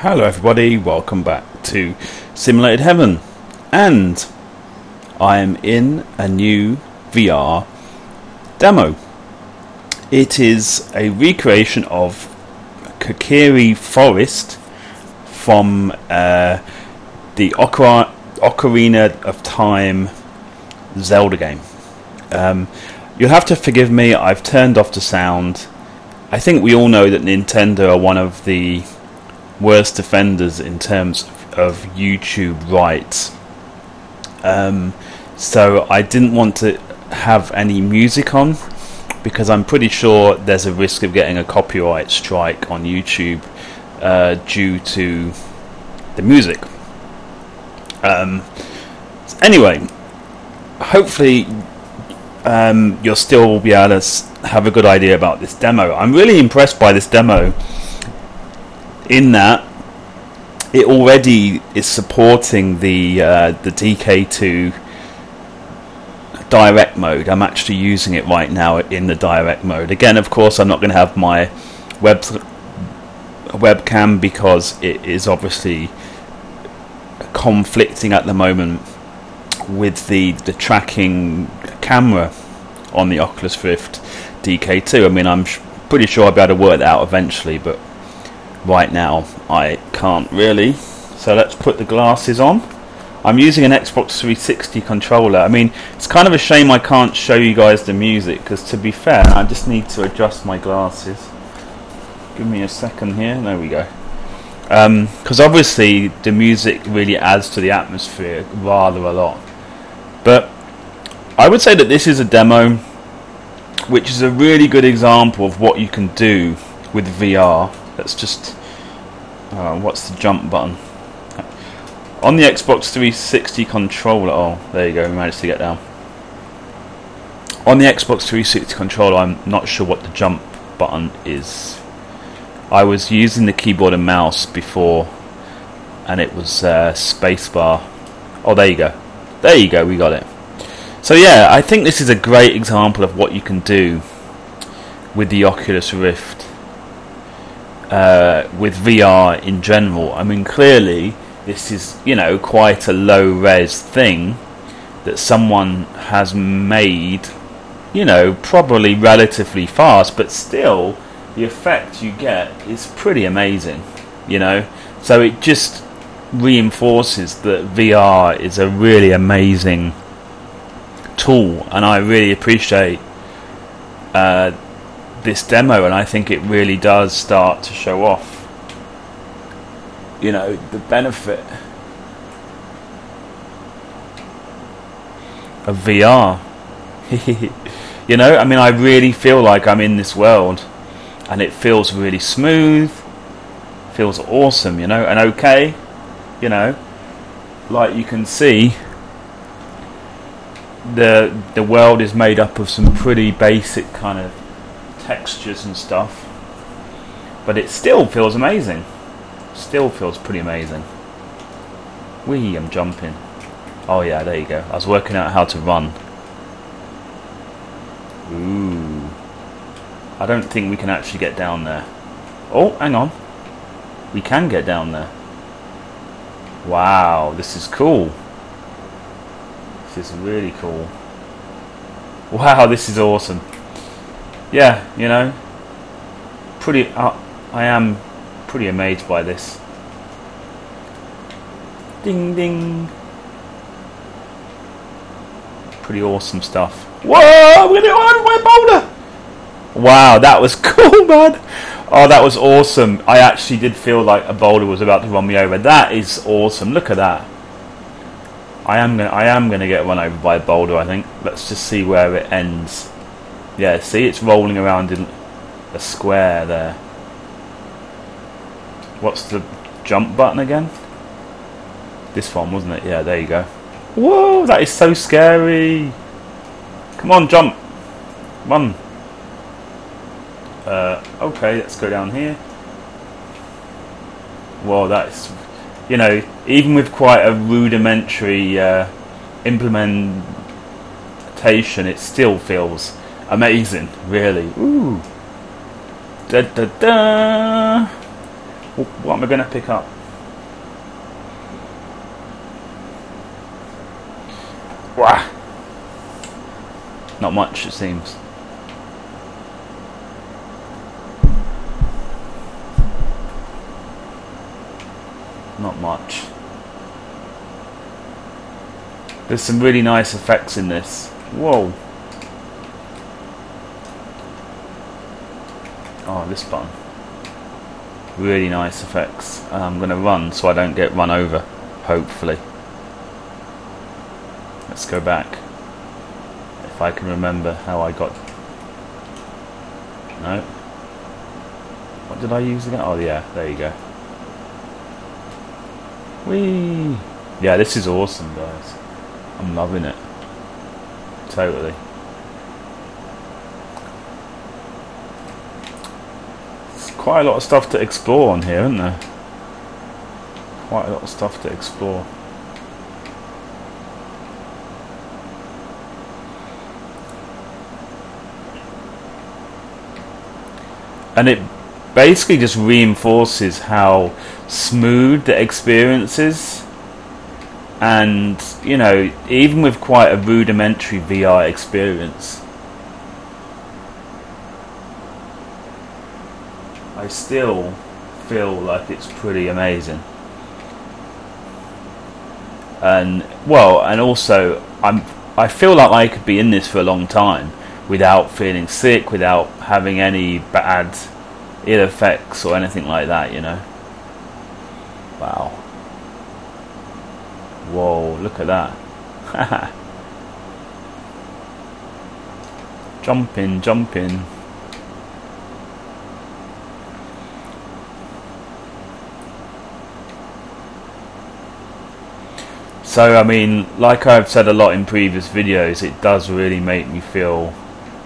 Hello everybody, welcome back to Simulated Heaven, and I am in a new VR demo. It is a recreation of Kokiri Forest from the Ocarina of Time Zelda game. You'll have to forgive me, I've turned off the sound. I think we all know that Nintendo are one of the worst offenders in terms of YouTube rights. So I didn't want to have any music on because I'm pretty sure there's a risk of getting a copyright strike on YouTube due to the music. Anyway, hopefully you'll still be able to have a good idea about this demo. I'm really impressed by this demo in that it already is supporting the DK2 direct mode. I'm actually using it right now in the direct mode. Again, of course, I'm not going to have my webcam because it is obviously conflicting at the moment with the tracking camera on the Oculus Rift DK2. I mean, I'm pretty sure I'll be able to work that out eventually, but right now I can't really. So let's put the glasses on. I'm using an Xbox 360 controller. I mean, it's kind of a shame I can't show you guys the music, because to be fair, I just need to adjust my glasses. Give me a second here. There we go. Because obviously the music really adds to the atmosphere rather a lot. But I would say that this is a demo which is a really good example of what you can do with VR. Let's just what's the jump button on the Xbox 360 controller? Oh, there you go, we managed to get down. On the Xbox 360 controller, I'm not sure what the jump button is. I was using the keyboard and mouse before, and it was spacebar. Oh, there you go. There you go, we got it. So yeah, I think this is a great example of what you can do with the Oculus Rift. With VR in general. I mean, clearly this is, you know, quite a low res thing that someone has made, you know, probably relatively fast, but still the effect you get is pretty amazing, you know. So it just reinforces that VR is a really amazing tool, and I really appreciate this demo, and I think it really does start to show off, you know, the benefit of VR. You know, I mean, I really feel like I'm in this world, and it feels really smooth, feels awesome, you know, and okay, you know, like you can see, the world is made up of some pretty basic kind of textures and stuff, but it still feels amazing. Still feels pretty amazing. Whee, I'm jumping. Oh yeah, there you go. I was working out how to run. Ooh. I don't think we can actually get down there. Oh, hang on. We can get down there. Wow, this is cool. This is really cool. Wow, this is awesome. Yeah, you know, I am pretty amazed by this. Ding ding. Pretty awesome stuff. Whoa, we're gonna go over my boulder. Wow, that was cool, man. Oh, that was awesome. I actually did feel like a boulder was about to run me over. That is awesome. Look at that. I am gonna get run over by a boulder, I think. Let's just see where it ends. Yeah, see, it's rolling around in a square there. What's the jump button again? This one, wasn't it? Yeah, there you go. Whoa, that is so scary. Come on, jump. Run. Okay, let's go down here. Whoa, that's, you know, even with quite a rudimentary implementation, it still feels amazing, really. Ooh. Da da da. What am I going to pick up? Wah! Not much, it seems. Not much. There's some really nice effects in this. Whoa. Oh, this button. Really nice effects. And I'm going to run so I don't get run over, hopefully. Let's go back. If I can remember how I got... No. What did I use again? Oh yeah, there you go. Whee! Yeah, this is awesome, guys. I'm loving it. Totally. There's quite a lot of stuff to explore on here, isn't there? Quite a lot of stuff to explore. And it basically just reinforces how smooth the experience is. And, you know, even with quite a rudimentary VR experience, I still feel like it's pretty amazing. And, well, and also, I feel like I could be in this for a long time without feeling sick, without having any bad ill effects or anything like that, you know. Wow. Whoa, look at that. Jumping, jumping. So, I mean, like I've said a lot in previous videos, it does really make me feel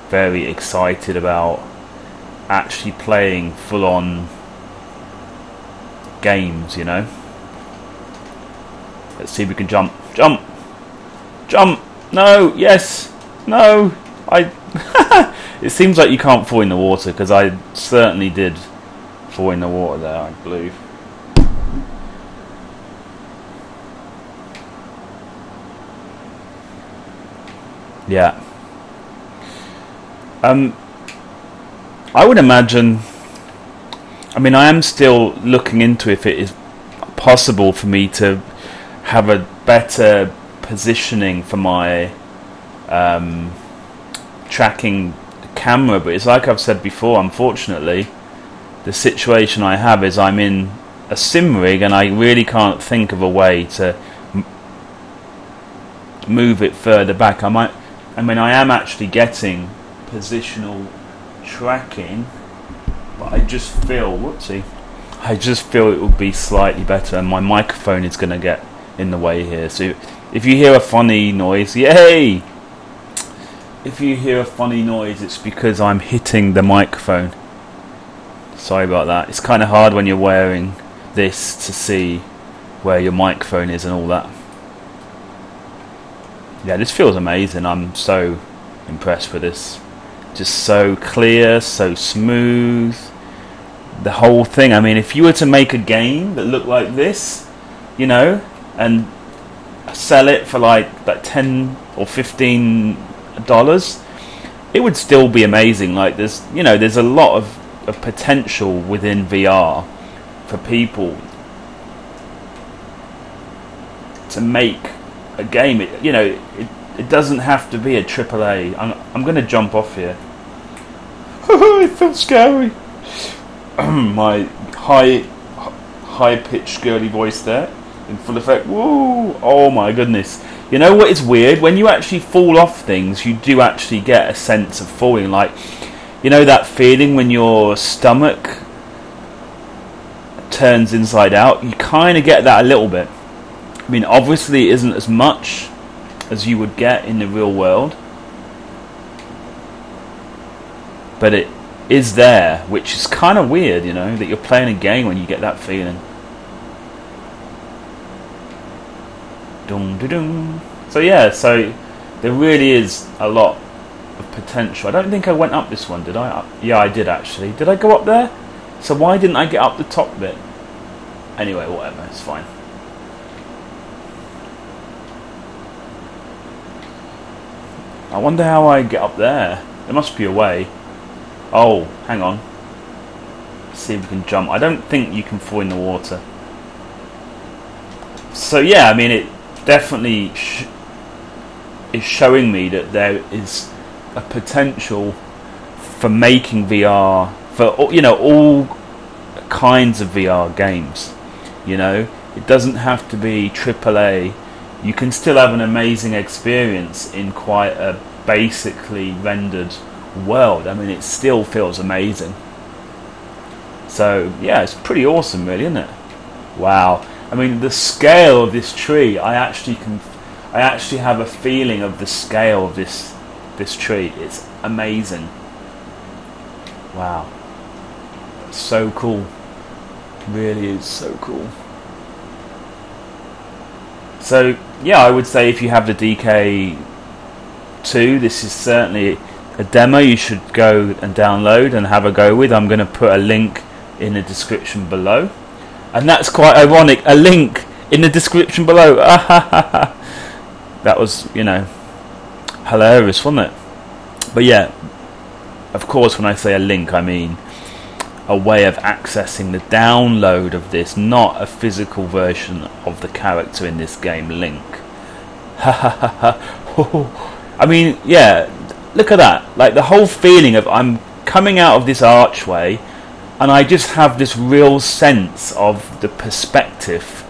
very excited about actually playing full-on games, you know. Let's see if we can jump. Jump! Jump! No! Yes! No! It seems like you can't fall in the water, because I certainly did fall in the water there, I believe. Yeah. I would imagine... I mean, I am still looking into if it is possible for me to have a better positioning for my tracking camera, but it's like I've said before, unfortunately the situation I have is I'm in a sim rig and I really can't think of a way to move it further back. I am actually getting positional tracking, but I just feel it would be slightly better, and my microphone is going to get in the way here. So if you hear a funny noise, yay! If you hear a funny noise, it's because I'm hitting the microphone. Sorry about that. It's kind of hard when you're wearing this to see where your microphone is and all that. Yeah, this feels amazing. I'm so impressed with this. Just so clear, so smooth. The whole thing. I mean, if you were to make a game that looked like this, you know, and sell it for like $10 or $15, it would still be amazing. Like there's a lot of potential within VR for people to make a game. It doesn't have to be a AAA. I'm going to jump off here. It feels scary. My high-pitched girly voice there in full effect. Woo! Oh my goodness. You know what is weird? When you actually fall off things, you do actually get a sense of falling. Like, you know that feeling when your stomach turns inside out? You kind of get that a little bit. I mean, obviously it isn't as much as you would get in the real world, but it is there, which is kind of weird, you know, that you're playing a game when you get that feeling. Dum dum dum. So yeah, so there really is a lot of potential. I don't think I went up this one, did I? Yeah, I did actually. Did I go up there? So why didn't I get up the top bit? Anyway, whatever, it's fine. I wonder how I get up there. There must be a way. Oh, hang on. Let's see if we can jump. I don't think you can fall in the water. So yeah, I mean, it definitely is showing me that there is a potential for making VR for, you know, all kinds of VR games. You know, it doesn't have to be AAA. You can still have an amazing experience in quite a basically rendered world. I mean, it still feels amazing. So yeah, it's pretty awesome, really, isn't it? Wow. I mean, the scale of this tree, I actually have a feeling of the scale of this tree. It's amazing. Wow. It's so cool. Really is so cool. So yeah, I would say if you have the DK2, this is certainly a demo you should go and download and have a go with. I'm going to put a link in the description below. And that's quite ironic, a link in the description below. That was, you know, hilarious, wasn't it? But yeah, of course, when I say a link, I mean a way of accessing the download of this, not a physical version of the character in this game, Link. I mean, yeah, look at that. Like, the whole feeling of I'm coming out of this archway and I just have this real sense of the perspective,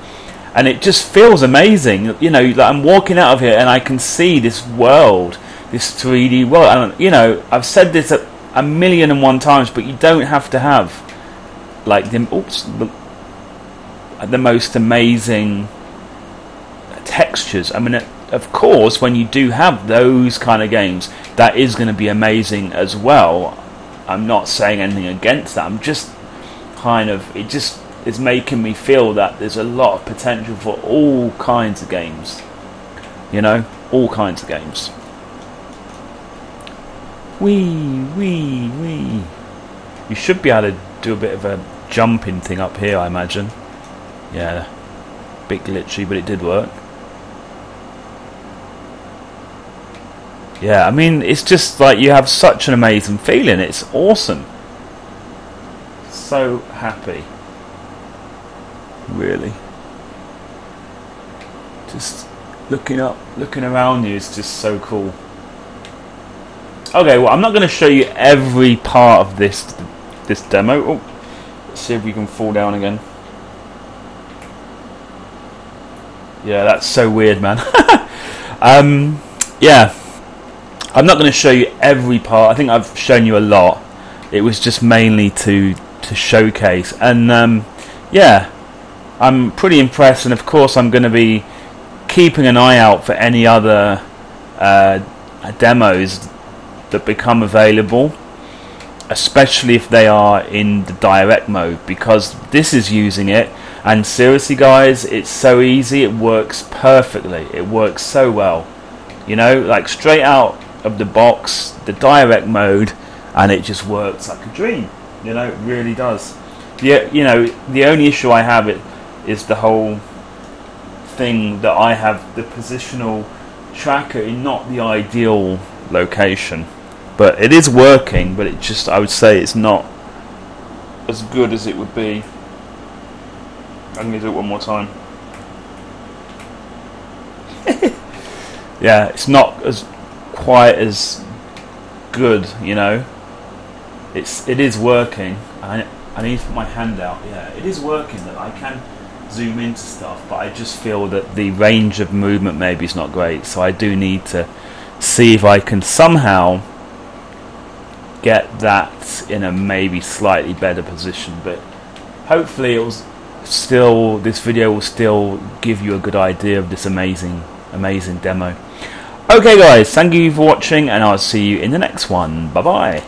and it just feels amazing. You know, like I'm walking out of here and I can see this world, this 3D world. And you know, I've said this a million and one times, but you don't have to have like the most amazing textures. I mean, of course, when you do have those kind of games, that is going to be amazing as well. I'm not saying anything against that. I'm just kind of, it just is making me feel that there's a lot of potential for all kinds of games. You know, all kinds of games. Wee. You should be able to do a bit of a jumping thing up here, I imagine. Yeah, bit glitchy, but it did work. Yeah, I mean, it's just like you have such an amazing feeling. It's awesome. So happy. Really. Just looking up, looking around you is just so cool. Okay, well, I'm not going to show you every part of this demo. Oh, let's see if we can fall down again. Yeah, that's so weird, man. Yeah. I'm not going to show you every part. I think I've shown you a lot. It was just mainly to showcase. And yeah, I'm pretty impressed. And of course, I'm going to be keeping an eye out for any other demos that become available, especially if they are in the direct mode, because this is using it. And seriously, guys, it's so easy. It works perfectly. It works so well. You know, like straight out of the box, the direct mode, and it just works like a dream. You know, it really does. Yeah, you know, the only issue I have is the whole thing that I have the positional tracker in not the ideal location, but it is working. But it just, I would say, it's not as good as it would be. I'm gonna do it one more time. Yeah, it's not as quite as good, you know. It is working. I need to put my hand out. Yeah, it is working. That I can zoom into stuff, but I just feel that the range of movement maybe is not great. So I do need to see if I can somehow get that in a maybe slightly better position. But hopefully, this video will still give you a good idea of this amazing demo. Okay guys, thank you for watching, and I'll see you in the next one. Bye bye.